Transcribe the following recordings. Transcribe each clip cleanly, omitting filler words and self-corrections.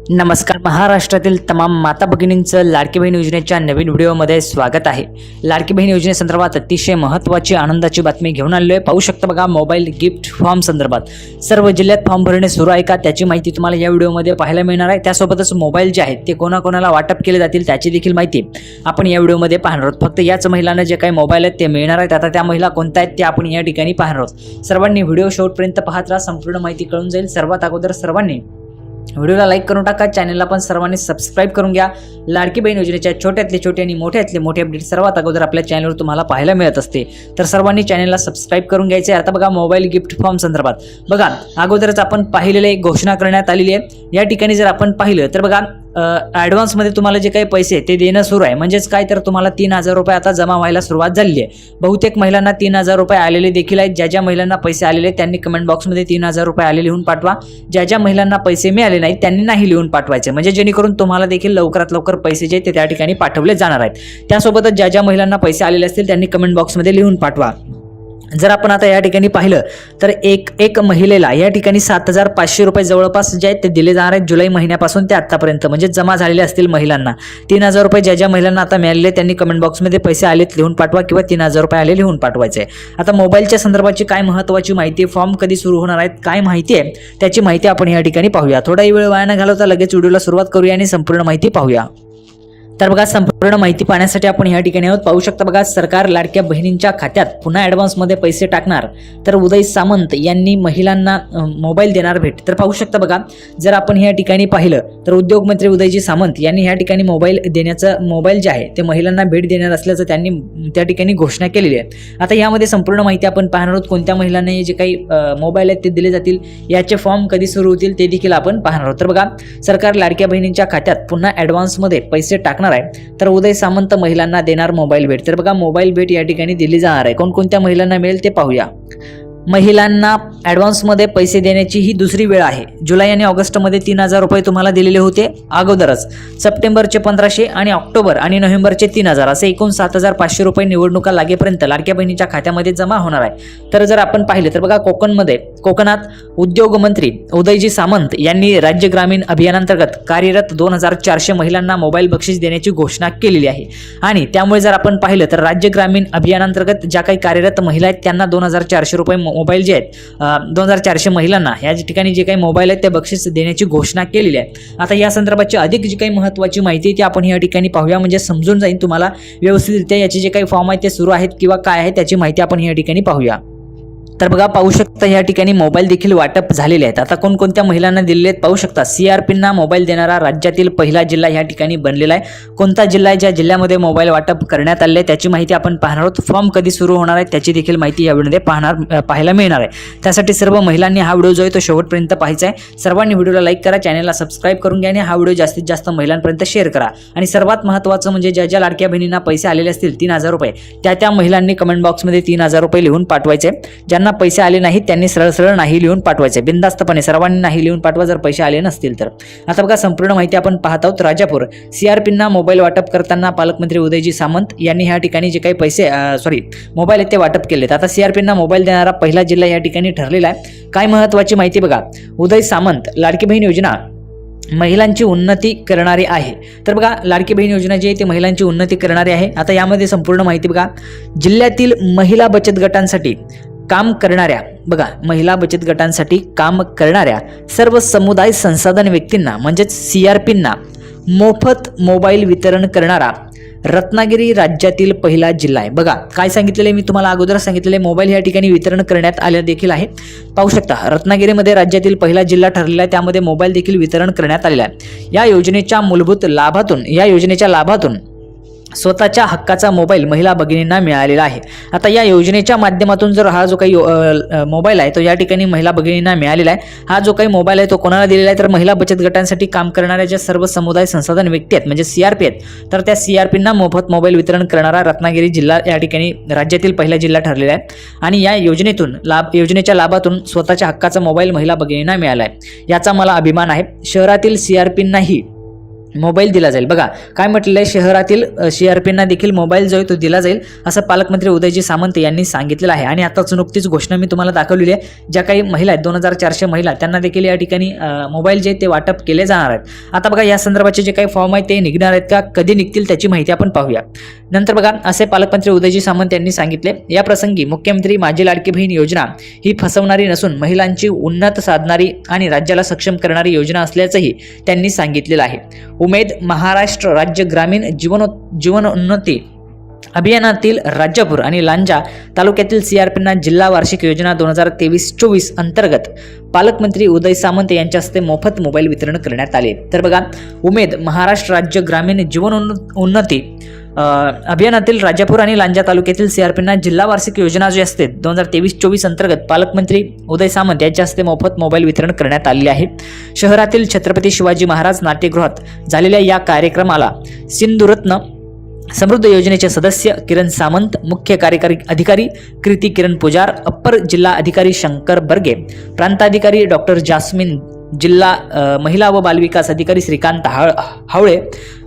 नमस्कार. महाराष्ट्रातील तमाम माता भगिनींचं लाडकी बहीण योजनेच्या नवीन व्हिडिओमध्ये स्वागत आहे. लाडकी बहीण योजनेसंदर्भात अतिशय महत्त्वाची आनंदाची बातमी घेऊन आलेलो आहे. पाहू शकता बघा, मोबाईल गिफ्ट फॉर्म संदर्भात सर्व जिल्ह्यात फॉर्म भरणे सुरू आहे का त्याची माहिती तुम्हाला या व्हिडिओमध्ये पाहायला मिळणार आहे. त्यासोबतच मोबाईल जे आहेत ते कोणाकोणाला वाटप केले जातील त्याची देखील माहिती आपण या व्हिडिओमध्ये पाहणार आहोत. फक्त याच महिलांना जे काही मोबाईल आहेत ते मिळणार आहेत. आता त्या महिला कोणत्या आहेत ते आपण या ठिकाणी पाहणार आहोत. सर्वांनी व्हिडिओ शेवटपर्यंत पाहत राहा, संपूर्ण माहिती कळून जाईल. सर्वात अगोदर सर्वांनी व्हिडिओला लाईक करून टाका, चॅनलला पण सर्वांनी सबस्क्राईब करून घ्या. लाडकी बहीण योजनेच्या छोट्यातले छोटे आणि मोठ्यातले मोठे अपडेट सर्वात अगोदर आपल्या चॅनलवर तुम्हाला पाहायला मिळत असते, तर सर्वांनी चॅनलला सबस्क्राईब करून घ्यायचे. आता बघा, मोबाईल गिफ्ट फॉर्म संदर्भात बघा, अगोदरच आपण पाहिलेले एक घोषणा करण्यात आलेली आहे. या ठिकाणी जर आपण पाहिलं तर बघा, ॲडव्हान्समध्ये तुम्हाला जे काही पैसे ते देणं सुरू आहे. म्हणजेच काय, तर तुम्हाला 3,000 रुपये आता जमा व्हायला सुरुवात झालेली आहे. बहुतेक महिलांना 3,000 रुपये आलेले देखील आहेत. ज्या ज्या महिलांना पैसे आलेले त्यांनी कमेंट बॉक्समध्ये 3,000 रुपये आले लिहून पाठवा. ज्या ज्या महिलांना पैसे मिळाले नाहीत त्यांनी नाही लिहून पाठवायचे, म्हणजे जेणेकरून तुम्हाला देखील लवकरात लवकर पैसे जे ते त्या ठिकाणी पाठवले जाणार आहेत. त्यासोबतच ज्या ज्या महिलांना पैसे आलेले असतील त्यांनी कमेंट बॉक्समध्ये लिहून पाठवा. जर आपण आता या ठिकाणी पाहिलं तर एक महिलेला या ठिकाणी 7,500 रुपये जवळपास जे आहेत ते दिले जाणार आहेत जुलै महिन्यापासून ते आतापर्यंत, म्हणजे जमा झालेले असतील महिलांना 3,000 रुपये. ज्या ज्या महिलांना आता मिळालेले त्यांनी कमेंट बॉक्समध्ये पैसे आलेत लिहून पाठवा किंवा 3,000 रुपये आले लिहून पाठवायचे. आता मोबाईलच्या संदर्भाची काय महत्त्वाची माहिती, फॉर्म कधी सुरू होणार आहेत, काय माहिती आहे त्याची माहिती आपण या ठिकाणी पाहूया. थोडाही वेळ वाया न घालवता लगेच व्हिडिओला सुरुवात करूया आणि संपूर्ण माहिती पाहूया. तर बघा, संपूर्ण माहिती पाहण्यासाठी आपण या ठिकाणी आहोत. पाहू शकता बघा, सरकार लाडक्या बहिणींच्या खात्यात पुन्हा ॲडव्हान्समध्ये पैसे टाकणार. तर उदय सामंत यांनी महिलांना मोबाईल देणार भेट. तर पाहू शकता बघा, जर आपण या ठिकाणी पाहिलं तर उद्योगमंत्री उदयजी सामंत यांनी या ठिकाणी मोबाईल जे आहे ते महिलांना भेट देणार असल्याचं त्यांनी त्या ठिकाणी घोषणा केलेली आहे. आता यामध्ये संपूर्ण माहिती आपण पाहणार आहोत. कोणत्या महिलांना जे काही मोबाईल आहेत ते दिले जातील, याचे फॉर्म कधी सुरू होतील ते देखील आपण पाहणार आहोत. तर बघा, सरकार लाडक्या बहिणींच्या खात्यात पुन्हा ॲडव्हान्समध्ये पैसे टाकणार आहे. तर उदय सामंत महिलांना देणार मोबाईल भेट. तर बघा, मोबाईल भेट या ठिकाणी दिली जाणार आहे. कोणकोणत्या महिलांना मिळेल ते पाहूया. महिलांना ॲडव्हान्समध्ये पैसे देण्याची ही दुसरी वेळ आहे. जुलै आणि ऑगस्टमध्ये 3,000 रुपये तुम्हाला दिलेले होते अगोदरच. सप्टेंबरचे 1,500 आणि ऑक्टोबर आणि नोव्हेंबरचे 3,000 असे एकूण 7,500 रुपये निवडणुका लागेपर्यंत लाडक्या बहिणीच्या खात्यामध्ये जमा होणार आहे. तर जर आपण पाहिलं तर बघा, कोकणात उद्योगमंत्री उदयजी सामंत यांनी राज्य ग्रामीण अभियानांतर्गत कार्यरत 2,400 महिलांना मोबाईल बक्षीस देण्याची घोषणा केलेली आहे. आणि त्यामुळे जर आपण पाहिलं तर राज्य ग्रामीण अभियानांतर्गत ज्या काही कार्यरत महिला आहेत त्यांना 2,400 रुपये मोबाईल जे आहेत 2,400 महिलांना या ठिकाणी जे काही मोबाईल आहेत ते बक्षीस देण्याची घोषणा केलेली आहे. आता या संदर्भाची अधिक जी काही महत्त्वाची माहिती आहे ती आपण या ठिकाणी पाहूया, म्हणजे समजून जाईल तुम्हाला व्यवस्थितरित्या. याचे जे काही फॉर्म आहेत ते सुरू आहेत किंवा काय आहे त्याची माहिती आपण या ठिकाणी पाहूया. तर बघा, पाहू शकता या ठिकाणी मोबाईल देखील वाटप झालेले आहेत. आता कोणकोणत्या महिलांना दिलेले आहेत पाहू शकता. CRPंना मोबाईल देणारा राज्यातील पहिला जिल्हा या ठिकाणी बनलेला आहे. कोणता जिल्हा आहे ज्या जिल्ह्यामध्ये मोबाईल वाटप करण्यात आले त्याची माहिती आपण पाहणार आहोत. फॉर्म कधी सुरू होणार आहे त्याची देखील माहिती या व्हिडिओमध्ये पाहायला मिळणार आहे. त्यासाठी सर्व महिलांनी हा व्हिडिओ जो आहे तो शेवटपर्यंत पाहायचा आहे. सर्वांनी व्हिडिओला लाईक करा, चॅनलला सबस्क्राईब करून घ्या आणि हा व्हिडिओ जास्तीत जास्त महिलांपर्यंत शेअर करा. आणि सर्वात महत्त्वाचं म्हणजे ज्या ज्या लाडक्या बहिणींना पैसे आलेले असतील 3,000 रुपये त्या महिलांनी कमेंट बॉक्समध्ये 3,000 रुपये लिहून पाठवायचे. ज्यांना पैसे आले नाहीत त्यांनी सरळ नाही लिहून पाठवायचे. बिनधास्तपणे सर्वांनी नाही लिहून पाठवा जर पैसे आले नसतील तर. आता बघा, संपूर्ण माहिती आपण पाहत आहोत. राजापूर CRPंना मोबाईल वाटप करताना पालकमंत्री उदयजी सामंत यांनी या ठिकाणी जे काही मोबाईल आहेत ते वाटप केलेत. आता CRPंना मोबाईल देणारा पहिला जिल्हा या ठिकाणी ठरलेला आहे. काय महत्त्वाची माहिती बघा, उदय सामंत लाडकी बहीण योजना महिलांची उन्नती करणारी आहे. तर बघा, लाडकी बहीण योजना जी आहे ती महिलांची उन्नती करणारी आहे. आता यामध्ये संपूर्ण माहिती बघा, जिल्ह्यातील महिला बचत गटांसाठी काम करणाऱ्या महिला बचत गटांसाठी काम करणाऱ्या सर्व समुदाय संसाधन व्यक्तींना म्हणजेच CRPंना मोफत मोबाईल वितरण करणारा रत्नागिरी राज्यातील पहिला जिल्हा आहे. बघा, काय सांगितलेले मी तुम्हाला अगोदर सांगितलेले मोबाईल या ठिकाणी वितरण करण्यात आले देखील आहे. पाहू शकता, रत्नागिरीमध्ये राज्यातील पहिला जिल्हा ठरलेला आहे. त्यामध्ये मोबाईल देखील वितरण करण्यात आलेला आहे. या योजनेच्या लाभातून स्वतःच्या हक्काचा मोबाईल महिला भगिनींना मिळालेला आहे. आता या योजनेच्या माध्यमातून जर हा जो काही मोबाईल आहे तो या ठिकाणी महिला भगिनींना मिळालेला आहे. हा जो काही मोबाईल आहे तो कोणाला दिलेला आहे तर महिला बचत गटांसाठी काम करणाऱ्या ज्या सर्व समुदाय संसाधन व्यक्ती आहेत म्हणजे CRP आहेत, तर त्या CRPंना मोफत मोबाईल वितरण करणारा रत्नागिरी जिल्हा या ठिकाणी राज्यातील पहिला जिल्हा ठरलेला आहे. आणि या योजनेच्या लाभातून स्वतःच्या हक्काचा मोबाईल महिला भगिनींना मिळाला आहे. याचा मला अभिमान आहे. शहरातील CRPंनाही मोबाईल दिला जाईल. बघा काय म्हटलेलं आहे, शहरातील CRPंना देखील मोबाईल जो आहे तो दिला जाईल असं पालकमंत्री उदयजी सामंत यांनी सांगितलेलं आहे. आणि आताच नुकतीच घोषणा मी तुम्हाला दाखवलेली आहे. ज्या काही महिला आहेत 2400 महिला त्यांना देखील या ठिकाणी मोबाईल जे ते वाटप केले जाणार आहेत. आता बघा या संदर्भाचे जे काही फॉर्म आहेत ते निघणार आहेत का, कधी निघतील त्याची माहिती आपण पाहूया. नंतर बघा असे पालकमंत्री उदयजी सामंत यांनी सांगितले, या प्रसंगी मुख्यमंत्री माझी लाडकी बहीण योजना ही फसवणारी नसून महिलांची उन्नत साधणारी आणि राज्याला सक्षम करणारी योजना असल्याचंही त्यांनी सांगितलेलं आहे. उमेद महाराष्ट्र राज्य ग्रामीण जीवनोन्नती अभियानातील राजापूर आणि लांजा तालुक्यातील CRPंना जिल्हा वार्षिक योजना 2023-24 अंतर्गत पालकमंत्री उदय सामंत यांच्या हस्ते मोफत मोबाईल वितरण करण्यात आले. तर बघा उमेद महाराष्ट्र राज्य ग्रामीण जीवनोन्नती अभियानातील राजापूर आणि लांजा तालुक्यातील CRPंना जिल्हा वार्षिक योजना जी असते 2023-24 अंतर्गत पालकमंत्री उदय सामंत यांच्या हस्ते मोफत मोबाईल वितरण करण्यात आलेले आहे. शहरातील छत्रपती शिवाजी महाराज नाट्यगृहात झालेल्या या कार्यक्रमाला सिंधुरत्न समृद्ध योजनेचे सदस्य किरण सामंत, मुख्य कार्यकारी अधिकारी कृती किरण पुजार, अप्पर जिल्हा अधिकारी शंकर बर्गे, प्रांताधिकारी डॉक्टर जास्मिन, जिल्हा महिला व बालविकास अधिकारी श्रीकांत हावळे,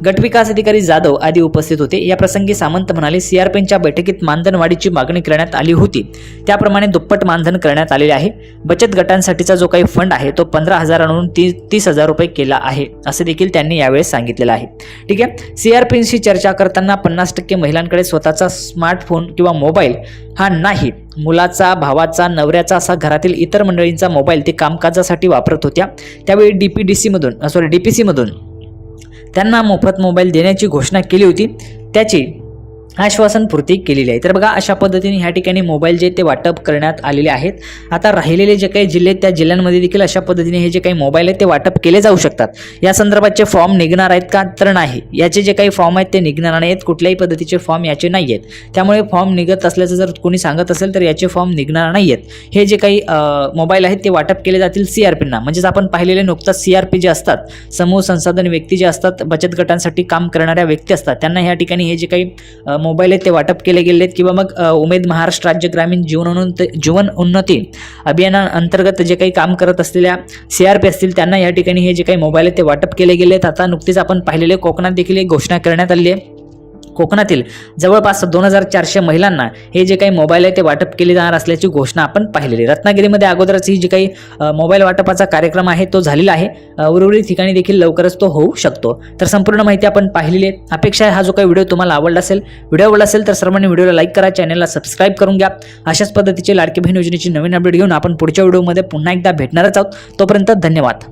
गटविकास अधिकारी जाधव आदी उपस्थित होते. या प्रसंगी सामंत म्हणाले, CRPंच्या बैठकीत मानधन वाढीची मागणी करण्यात आली होती, त्याप्रमाणे दुप्पट मानधन करण्यात आलेले आहे. बचत गटांसाठीचा जो काही फंड आहे तो 15,000वरून 30,000 रुपये केला आहे असे देखील त्यांनी यावेळेस सांगितलेलं आहे. ठीक आहे. CRPंशी चर्चा करताना 50% महिलांकडे स्वतःचा स्मार्टफोन किंवा मोबाईल हा नाही, मुलाचा, भावाचा, नवऱ्याचा असा घरातील इतर मंडळींचा मोबाईल ते कामकाजासाठी वापरत होत्या. त्यावेळी DPC मधून त्यांना मोफत मोबाईल देण्याची घोषणा केली होती, त्याची आश्वासन पूर्ती केलेली आहे. तर बघा अशा पद्धतीने ह्या ठिकाणी मोबाईल जे ते वाटप करण्यात आलेले आहेत. आता राहिलेले जे काही जिल्हे त्या जिल्ह्यांमध्ये देखील अशा पद्धतीने हे जे काही मोबाईल आहेत ते वाटप केले जाऊ शकतात. या संदर्भाचे फॉर्म निघणार आहेत का, तर नाही. याचे जे काही फॉर्म आहेत ते निघणार नाहीत, कुठल्याही पद्धतीचे फॉर्म याचे नाही आहेत. त्यामुळे फॉर्म निघत असल्याचं जर कोणी सांगत असेल तर याचे फॉर्म निघणार नाही आहेत. हे जे काही मोबाईल आहेत ते वाटप केले जातील CRPंना. म्हणजेच आपण पाहिलेले नुकताच CRP जे असतात, समूह संसाधन व्यक्ती जे असतात, बचत गटांसाठी काम करणाऱ्या व्यक्ती असतात, त्यांना ह्या ठिकाणी हे जे काही मोबाईल आहेत ते वाटप केले गेले आहेत. किंवा मग उमेद महाराष्ट्र राज्य ग्रामीण जीवनोन्नती अभियानाअंतर्गत जे काही काम करत असलेल्या CRP असतील त्यांना या ठिकाणी हे जे काही मोबाईल आहेत ते वाटप केले गेले आहेत. आता नुकतीच आपण पाहिलेले कोकणात देखील एक घोषणा करण्यात आली आहे. कोकणातील जवळपास 2400 महिलांना हे जे काही मोबाईल आहे ते वाटप केले जाणार असल्याची घोषणा आपण पाहिलेली. रत्नागिरीमध्ये अगोदरच ही जी काही मोबाईल वाटपाचा कार्यक्रम आहे तो झालेला आहे. उर्वरित ठिकाणी देखील लवकरच तो होऊ शकतो. तर संपूर्ण माहिती आपण पाहिलेली आहे. अपेक्षा आहे हा जो काही व्हिडिओ तुम्हाला आवडला असेल तर सर्वांनी व्हिडिओला लाईक करा, चॅनलला सबस्क्राईब करून घ्या. अशाच पद्धतीचे लाडकी बहीण योजनेची नवीन अपडेट घेऊन आपण पुढच्या व्हिडिओमध्ये पुन्हा एकदा भेटणारच आहोत. तोपर्यंत धन्यवाद.